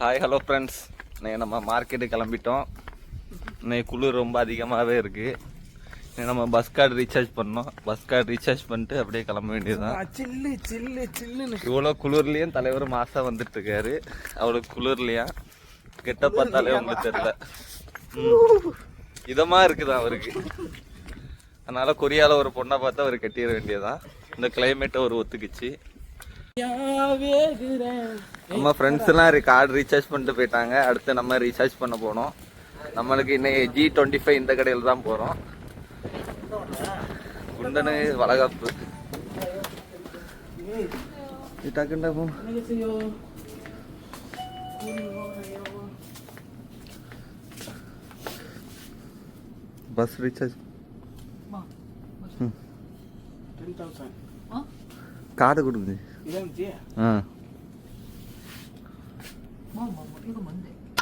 Hi hello friends, நம்ம மார்க்கெட்டுக்கு கிளம்பிட்டோம். இன்னைக்கு குளிர் ரொம்ப அதிகமாகவே இருக்குது. நம்ம பஸ் கார்டு ரீசார்ஜ் பண்ணோம். பஸ் கார்டு ரீசார்ஜ் பண்ணிட்டு அப்படியே கிளம்ப வேண்டியதுதான். சில்லு சில்லு சில்லுன்னு இவ்வளோ குளிர்லேயும் தலைவர் மாதம் வந்துட்டு இருக்காரு. அவ்வளோ குளிர்லையும் கெட்ட பார்த்தாலே உங்களுக்கு தெரியல. இதமாக இருக்குது அவருக்கு. அதனால கொரியாவில் ஒரு பொண்ணை பார்த்தா அவர் கட்டிட வேண்டியதான். இந்த கிளைமேட்டை ஒரு ஒத்துக்குச்சு. நம்ம ஃப்ரெண்ட்ஸ் எல்லாம் கார்டு ரீசார்ஜ் பண்ணிட்டு போயிட்டாங்க. அடுத்து நம்ம ரீசார்ஜ் பண்ண போனோம். நம்மளுக்கு இன்னைக்கு G25 இந்த கடையில் தான் போறோம். குண்டனு வளகாப்பு பஸ் ரீசார்ஜ் கார்டு கொடுங்க.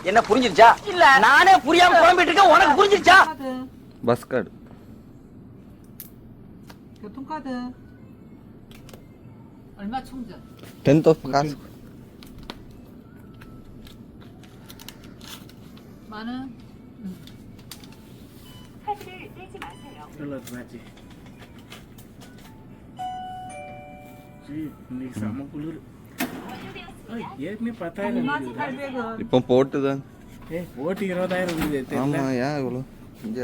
என்ன புரிஞ்சிருச்சா? இல்ல நானே புரியாம குழம்பிட்டு இருக்கேன். உனக்கு புரிஞ்சிருச்சா? Bus card 교통카드 얼마 충전? 10,000 காசு. 만원? 카드를 떼지 마세요. 맞지. இன்னைக்கு செம்ம குளிர். ஏற்கனவே 10,000 இப்போ போட்டுதான். போட்டு 20,000 ஆமா, ஏன் இவ்வளோ?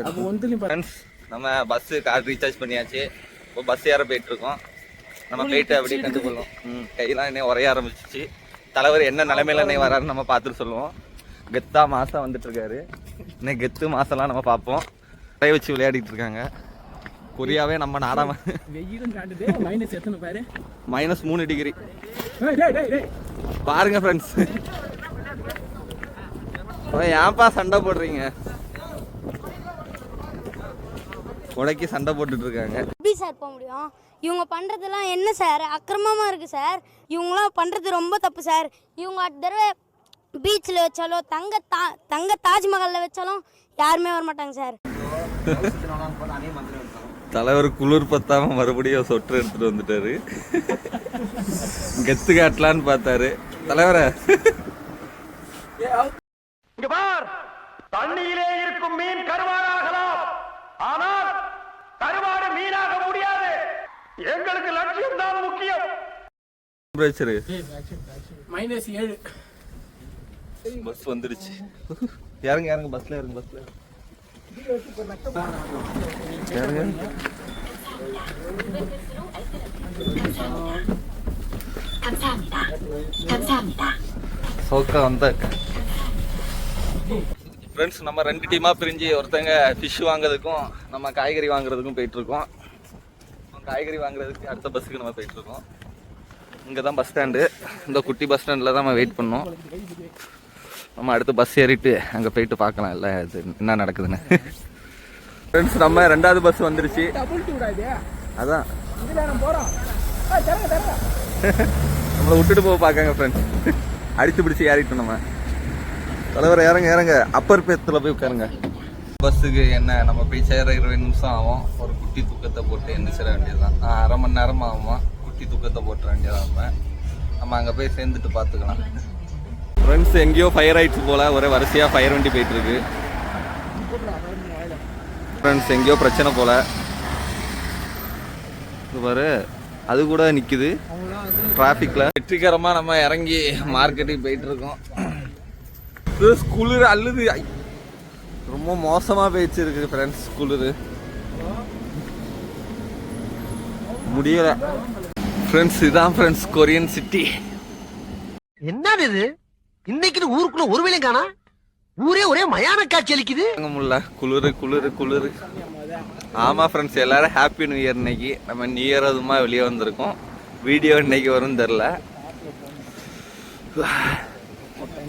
அப்போ ஒன்றுலையும் ஃப்ரெண்ட்ஸ், நம்ம பஸ்ஸு கார்டு ரீசார்ஜ் பண்ணியாச்சு. இப்போ பஸ் ஏற போயிட்டு இருக்கோம். நம்ம போயிட்டு அப்படியே கண்டுக்கொள்ளும். கையெல்லாம் இன்னும் உரைய ஆரம்பிச்சிச்சு. தலைவர் என்ன நிலைமையில இன்னைக்கு வராருன்னு நம்ம பார்த்துட்டு சொல்லுவோம். கெத்தா மாசம் வந்துட்டு இருக்காரு. இன்னைக்கு கெத்து மாசம்லாம் நம்ம பார்ப்போம். கை வச்சு விளையாடிட்டு இருக்காங்க. கொரியாவே நம்ம நாடாம வெயிலும் காட்டுது. மைனஸ் எத்தனை பாரு? -3 டிகிரி பாருங்க ஃப்ரெண்ட்ஸ். ஏன்பா சண்டை போடுறீங்க? உடைக்கி சண்டை போட்டுட்டு இருக்காங்க. எப்படி சார் போக முடியும்? இவங்க பண்ணுறதுலாம் என்ன சார் அக்கிரமமாக இருக்குது சார். இவங்களாம் பண்ணுறது ரொம்ப தப்பு சார். இவங்க அடுத்த தடவை பீச்சில் வச்சாலும் தங்க தாஜ்மஹாலில் வச்சாலும் யாருமே வர மாட்டாங்க சார். தலைவர் குளிர் பத்தாம மறுபடியும் சொட்டர் எடுத்துட்டு வந்துட்டாரு. கெத்து காட்டலான்னு பார்த்தாரு தலைவர. இங்க பார், தண்ணியிலே இருக்கும் மீன் கருவாடாகலாம், ஆனால் கருவாடு மீனாக முடியாது. எங்களுக்கு லட்சியம் தான் முக்கியம். -7 பஸ் வந்துருச்சு. இறங்க பஸ்ல இறங்க. சோக்கா வந்த ஃப்ரெண்ட்ஸ், நம்ம 2 டீமா பிரிஞ்சு ஒருத்தங்க ஃபிஷ் வாங்குறதுக்கும் நம்ம காய்கறி வாங்குறதுக்கும் போயிட்டு இருக்கோம். காய்கறி வாங்குறதுக்கு அடுத்த பஸ்ஸுக்கு நம்ம போயிட்டு இருக்கோம். இங்கே தான் பஸ் ஸ்டாண்டு. இந்த குட்டி பஸ் ஸ்டாண்டில் தான் நம்ம வெயிட் பண்ணோம். நம்ம அடுத்து பஸ் ஏறிட்டு அங்கே போயிட்டு பார்க்கலாம் இல்லை இது என்ன நடக்குதுன்னு. ஃப்ரெண்ட்ஸ், நம்ம 2வது பஸ் வந்துருச்சு. அதான் நம்மளை விட்டுட்டு போக பார்க்காங்க ஃப்ரெண்ட்ஸ். அடித்து பிடிச்சி ஏறிட்டோம் நம்ம. தலைவர் இறங்க அப்பர் பேத்தில் போய் உட்காருங்க. பஸ்ஸுக்கு என்ன நம்ம போய் சேர 20 நிமிஷம் ஆகும். ஒரு குட்டி தூக்கத்தை போட்டு எந்திரிச்சிட வேண்டியதுதான். 1/2 மணி நேரம் ஆகுமா. குட்டி தூக்கத்தை போட்டுற வேண்டியதான். நம்ம அங்கே போய் சேர்ந்துட்டு பார்த்துக்கலாம். ஃப்ரெண்ட்ஸ், எங்கேயோ ஃபயர் ஆயிடுச்சு போல. ஒரே வரிசையாக ஃபயர் வண்டி போயிட்டு இருக்கு. ஃப்ரெண்ட்ஸ், எங்கேயோ பிரச்சனை போல. இது பாரு, அது கூட நிற்குது டிராஃபிக்கில். வெற்றிகரமாக நம்ம இறங்கி மார்க்கெட்டுக்கு போயிட்டு இருக்கோம். குளிர் அல்லது ரொம்ப மோசமாக போயிடுச்சு இருக்கு ஃப்ரெண்ட்ஸ். குளிர் முடியல ஃப்ரெண்ட்ஸ். இதான் ஃப்ரெண்ட்ஸ் கொரியன் சிட்டி. என்னது இது? இன்னைக்கு ஊருக்குள்ள ஒரு வேளையும் காணா. ஊரே ஒரே மயான காட்சி அளிக்குது. முடியல. குளிர். ஆமா ஃப்ரெண்ட்ஸ், எல்லாரும் ஹாப்பி நியூ இயர். இன்னைக்கு நம்ம நியூ இயர் அதுமா வெளியே வந்திருக்கோம். வீடியோ இன்னைக்கு வரும்னு தெரில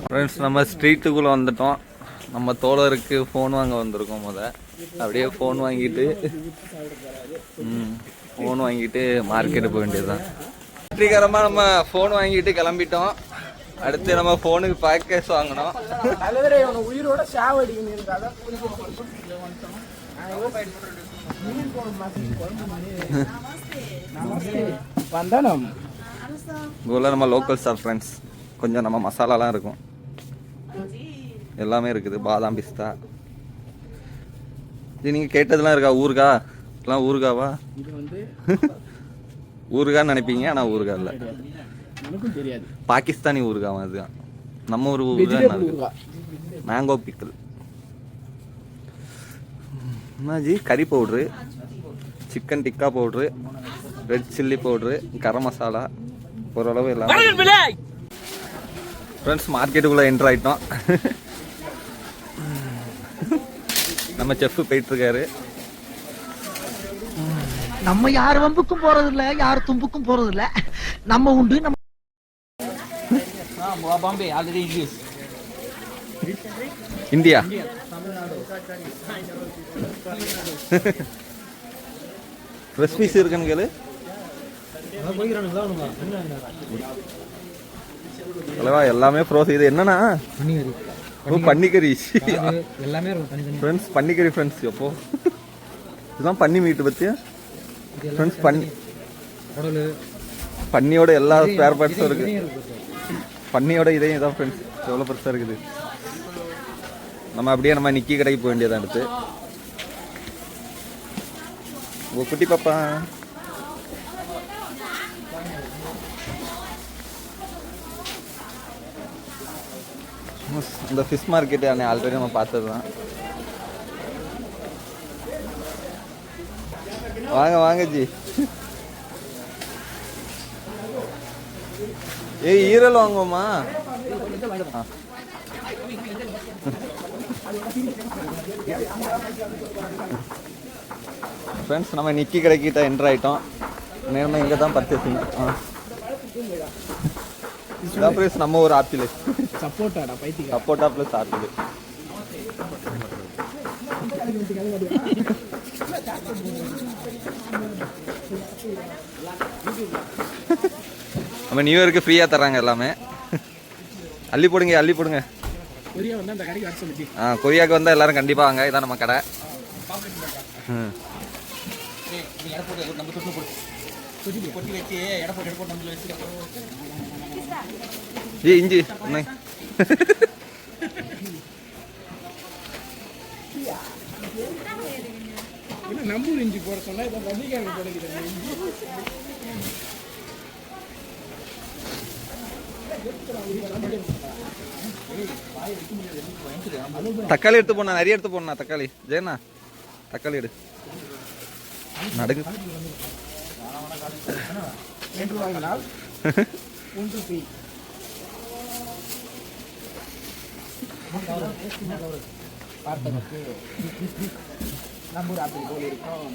ஃப்ரெண்ட்ஸ். நம்ம ஸ்ட்ரீட்டுக்குள்ளே வந்துட்டோம். நம்ம தோழருக்கு ஃபோன் வாங்க வந்திருக்கோம். அப்படியே ஃபோன் வாங்கிட்டு மார்க்கெட்டு போக வேண்டியதுதான். வெற்றிகரமாக நம்ம ஃபோன் வாங்கிட்டு கிளம்பிட்டோம். அடுத்து நம்ம ஃபோனுக்கு பேக்கேஜ் வாங்கணும். உயிரோட நம்ம லோக்கல் ஸ்டார் ஃப்ரெண்ட்ஸ். கொஞ்சம் நம்ம மசாலாலாம் இருக்கும். எல்லாமே இருக்குது. பாதாம் பிஸ்தா. இது நீங்கள் கேட்டதெல்லாம் இருக்கா? ஊறுகா எல்லாம் ஊறுகாவா? இது வந்து ஊறுகான்னு நினைப்பீங்க, ஆனால் ஊறுகா இல்லை, எனக்கும் தெரியாது. பாகிஸ்தானி ஊறுகாவா அதுதான். நம்ம ஊர் வெஜிடபிள் ஊறுகா ஊறுகா. Mango pickle. என்னாஜி? கறி powder, chicken tikka powder, red chilli powder, garam masala, ஓரளவு எல்லாம். ஃப்ரெண்ட்ஸ், மார்க்கெட்டுக்குள்ளே என்ட்ரு ஆகிட்டோம். நம்ம செஃப் போயிட்டுருக்காரு. நம்ம யார் வம்புக்கும் போறது இல்ல, யார் தும்புக்கும் போறது இல்ல. நம்ம உண்டு. நம்ம Bombay already English. India. Recipes இருக்குன்னு கேளு. அல்லவா எல்லாமே ஃப்ரோஸ். இது என்னன்னா பன்னிக்கறி. எல்லாமே ஃப்ரெண்ட்ஸ் பன்னிக்கறி ஃப்ரெண்ட்ஸ். எப்போ இதெல்லாம் பன்னி மீட்டு பத்தியா ஃப்ரெண்ட்ஸ்? பன்னியோட எல்லா ஸ்பேர் பார்ட்ஸும் இருக்கு. பன்னியோட இதையும் இதான் ஃப்ரெண்ட்ஸ். எவ்வளோ பெருசாக இருக்குது. நம்ம அப்படியே நம்ம நிக்கி கடைக்கு போக வேண்டியதான் அடுத்து. உங்கள் குட்டி பாப்பா இந்த ஃபிஷ் மார்க்கெட்டு ஆல்ரெடி நம்ம பார்த்தது தான். வாங்க வாங்க ஜி. ஏய் ஈரல் வாங்குவோமா? ஃப்ரெண்ட்ஸ், நம்ம நிக்கி கடைக்கிட்ட என்ட்ரு ஆகிட்டோம். நேரமாக இங்கே தான் பர்ச்சேசிங். இதான் ஃப்ரெண்ட்ஸ் நம்ம ஒரு ஆப்பிள். சப்போட்டாடா பைத்தியம். சப்போட்டா ப்ளஸ் ஆப்பிள். நம்ம நியூ இயருக்கு ஃப்ரீயாக தர்றாங்க எல்லாமே. அள்ளி போடுங்க அள்ளி போடுங்க. கொரியா வந்து அந்த கடைக்கு வர சொல்லுச்சு. கொரியாவுக்கு வந்தால் எல்லாரும் கண்டிப்பாக வாங்க. இதான் நம்ம கடை. ஜி இஞ்சி ஒன்று. நம்பூர் இஞ்சி போட சொன்னா இதை ரஜினிகாந்த் போடுகிறது. தக்காளி எடுத்து போனா, நிறைய எடுத்து போனா. தக்காளி ஜெயண்ணா தக்காளி எடு. நடுங்க. 2 வாங்கினால் 1 ஃப்ரீ. பார்த்ததுக்கு நம்பூர் ஆப்பிள் போல இருக்கும்.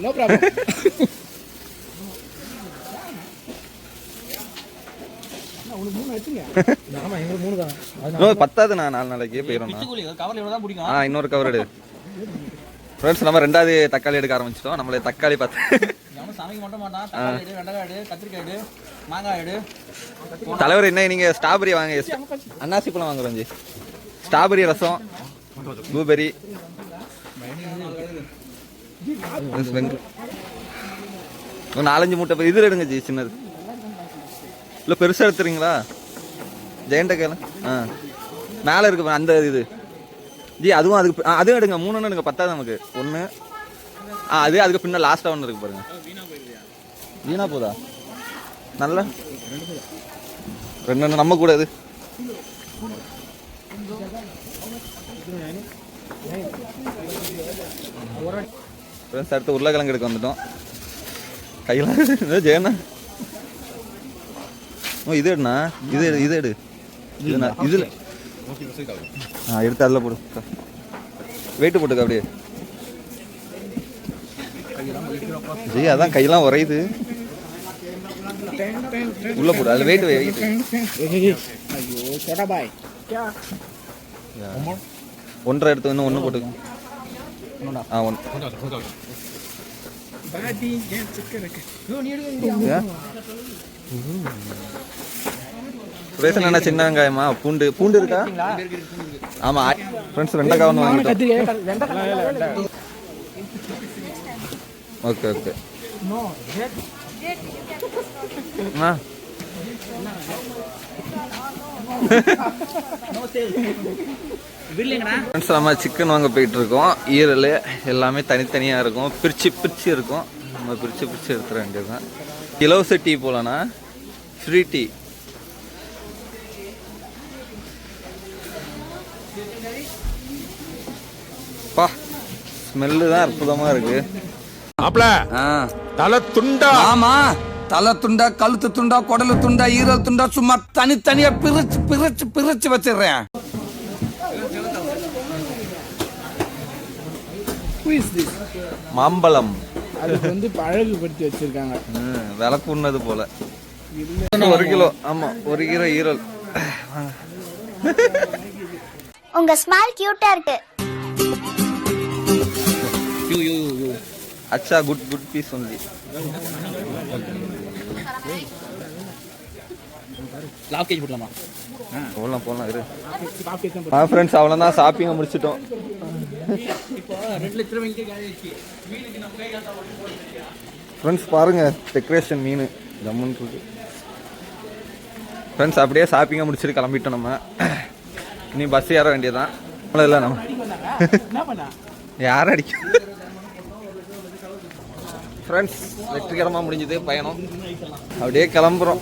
No problem. உனக்கு 3 வச்சுங்க. ஆமா எங்களுக்கு 3 தான். பத்தாது. நான் 4 நாளைக்கு போயிடும். இன்னொரு கவர் எடு. ஃப்ரெண்ட்ஸ், நம்ம 2வது தக்காளி எடுக்க ஆரம்பிச்சிட்டோம். நம்மளே தக்காளி பார்த்து தலைவர் என்ன நீங்க ஸ்ட்ராபெரி வாங்க. அன்னாசி பழம் வாங்குறோம் ஜி. ஸ்ட்ராபெரி ரசம், ப்ளூபெரி, ஒரு 4-5 மூட்டை. இது எடுங்க ஜி, சின்னது இல்லை பெருசாக எடுத்துறீங்களா? ஜெயண்ட கேளு. மேலே இருக்கு அந்த இது ஜி. அதுவும் அதுக்கு அதுவும் எடுங்க. 3 எடுங்க. பத்தாது நமக்கு. 1 அதுக்கு பின்ன லாஸ்ட்டாக 1 இருக்கு பாருங்க. வீணா போதா? நல்ல 2 நம்ம கூட இது. அடுத்து உருளைக்கிழங்கு எடுக்க வந்துட்டோம். கையில் ஜெயண்ணா இது எடுண்ணா. இது எடு. இதில் எடுத்து அதில் போடு. வெயிட்டு போட்டுக்க அப்படியே. ஜி அதான் கையெல்லாம் உரையுது. உள்ள போடு. அதில் வெயிட் வெயிட். ஐயோ छोटा भाई क्या 1.5 எடுத்து இன்னும் 1 போட்டுக்க. 1 பாடி ஏன் சிக்கன் இருக்கு. நீ எடுங்க. ரேஷன் என்ன சின்ன வெங்காயமா? பூண்டு இருக்கா? ஆமா ஃப்ரெண்ட்ஸ், வெண்டைக்காய் ஒன்று வாங்கிட்டோம். Okay okay. ஃப்ரெண்ட்ஸ் நம்ம சிக்கன் வாங்க போயிட்டு இருக்கோம். ஈரல் எல்லாமே தனித்தனியாக இருக்கும், பிரித்து இருக்கும். நம்ம பிரித்து எடுத்துட வேண்டியதுதான். இலவச டீ போலண்ணா, ஃப்ரீ டீ. பா ஸ்மெல்லு தான் அற்புதமாக இருக்கு. தலை துண்டா? ஆமா, தலை துண்டா, கழுத்து துண்டா, குடலு துண்டா, ஈரல் துண்டா, சும்மா தனித்தனியா பிரிச்சு வச்சிடுறேன். மாம்பழம் அதுக்கு வந்து அழகுபடுத்தி வச்சிருக்காங்க. விலை கூடது போல. 1 கிலோ. ஆமா, 1 கிலோ ஈரல். உங்க ஸ்மைல் கியூட்டா இருக்கு. அச்சா, குட் பீஸ் ஒன்லி. போடலாம் இரு. ஃப்ரெண்ட்ஸ் அவ்வளோதான், ஷாப்பிங்கை முடிச்சிட்டோம். ஃப்ரெண்ட்ஸ் பாருங்க, டெக்கரேஷன் மீன் ஜம்முன்னு இருக்கு. ஃப்ரெண்ட்ஸ் அப்படியே ஷாப்பிங்கை முடிச்சுட்டு கிளம்பிட்டோம். நம்ம இனி பஸ் ஏற வேண்டியதான். அவ்வளோ இல்லை, நம்ம யாரும் அடிக்க. ஃப்ரெண்ட்ஸ் வெற்றிகரமாக முடிஞ்சது பயணம். அப்படியே கிளம்புறோம்.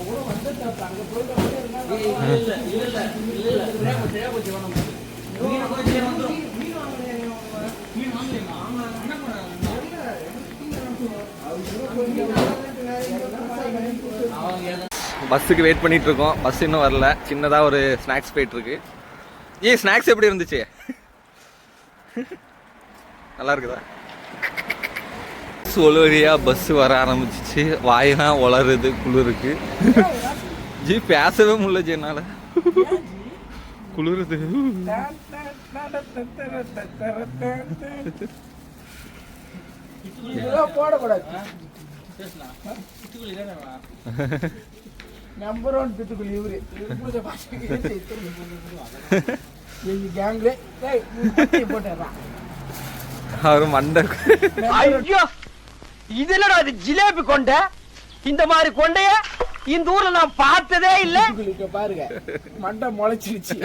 பஸ்ஸுக்கு வெயிட் பண்ணிட்டு இருக்கோம். பஸ் இன்னும் வரல. சின்னதாக ஒரு ஸ்நாக்ஸ் போயிட்டு இருக்கு. ஸ்நாக்ஸ் எப்படி இருந்துச்சு? நல்லா இருக்குதா? ஒரு வழியா பஸ் வர ஆரம்பிச்சிச்சு. வாயெல்லாம் உளருது, குளிருக்கு. பேசவே முடியல ஜி, என்னால குளிருது. நம்பர் 1 பித்துக்குள் இவரு. அவரு மண்டை. ஐயோ, இதுல அது ஜிலேபி கொண்ட. இந்த மாதிரி கொண்டைய இந்த ஊர்ல நான் பார்த்ததே இல்ல. பாருங்க, மண்டை முளைச்சிருச்சு.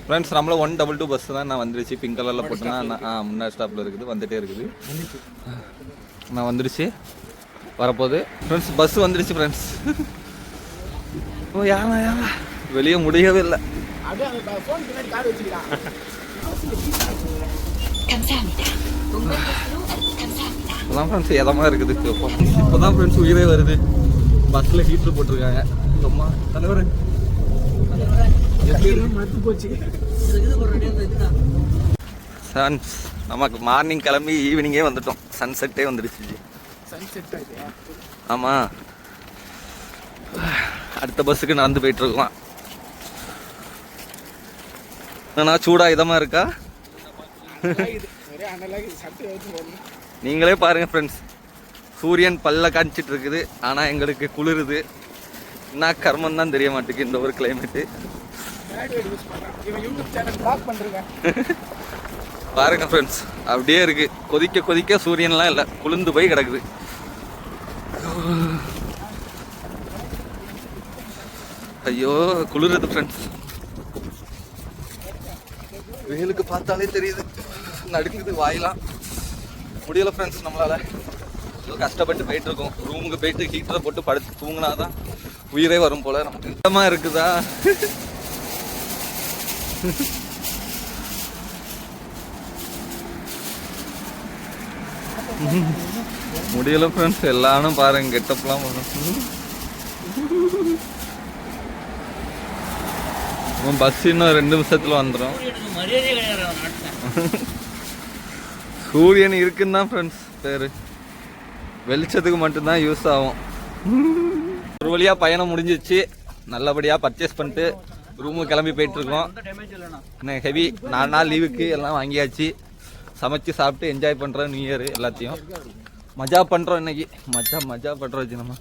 ஃப்ரெண்ட்ஸ் நம்மள 122 பஸ் தான் நான் வந்துருச்சு. பிங்க் கலரில் போட்டுனா முன்னாடி ஸ்டாப்பில் இருக்குது, வந்துட்டே இருக்குது. நான் வந்துருச்சு, வரப்போகுது. ஃப்ரெண்ட்ஸ் பஸ் வந்துருச்சு. ஃப்ரெண்ட்ஸ் யாரா வெளியே முடியவே இல்லை. இப்போதான் ஃப்ரெண்ட்ஸ் எதமாக இருக்குது. இப்போதான் ஃப்ரெண்ட்ஸ் உயிரே வருது. பஸ்ஸில் ஹீட்ரு போட்டிருக்காங்க. அம்மா தலைவர் சன்ஸ் நமக்கு மார்னிங் கிளம்பி ஈவினிங்கே வந்துட்டோம். சன்செட்டே வந்துடுச்சு. ஆமாம், அடுத்த பஸ்ஸுக்கு நடந்து போயிட்டு இருக்கோம். என்னன்னா சூடா இதமாக இருக்கா? நீங்களே பாருங்க ஃப்ரெண்ட்ஸ், சூரியன் பல்ல காஞ்சிட்டு இருக்குது. ஆனால் எங்களுக்கு குளிருது. என்ன கர்மம் தான் தெரிய மாட்டேங்குது இந்த ஒரு கிளைமேட்டு. பாருங்க ஃப்ரெண்ட்ஸ், அப்படியே இருக்கு. கொதிக்க கொதிக்க சூரியன்லாம் இல்லை, குளிர்ந்து போய் கிடக்குது. ஐயோ குளிருது ஃப்ரெண்ட்ஸ். வெயிலுக்கு பார்த்தாலே தெரியுது, நடுக்குது வாயெல்லாம். முடியல ஃப்ரெண்ட்ஸ் நம்மளால. கஷ்டப்பட்டு போயிட்டு இருக்கோம். ரூமுக்கு போயிட்டு ஹீட்டரை போட்டு படுத்து தூங்கினாதான் உயிரே வரும் போல. நமக்கு சுத்தமா இருக்குதா? முடியல ஃப்ரெண்ட்ஸ். எல்லாரும் பாருங்க, கெட்டப்லாம் வரும். பஸ் இன்னும் 2 நிமிஷத்துல வந்துடும். சூரியன் இருக்குன்னு தான் ஃப்ரெண்ட்ஸ் பேரு. வெளிச்சத்துக்கு மட்டும்தான் யூஸ் ஆகும். ஒரு வழியா பயணம் முடிஞ்சிச்சு. நல்லபடியா பர்ச்சேஸ் பண்ணிட்டு ரூமுக்கு கிளம்பி போயிட்டு இருக்கோம். இன்னும் ஹெவி 4 நாள் லீவுக்கு எல்லாம் வாங்கியாச்சு. சமைச்சு சாப்பிட்டு என்ஜாய் பண்றோம். நியூ இயர் எல்லாத்தையும் மஜா பண்றோம். இன்னைக்கு மஜா பண்றோம். நம்ம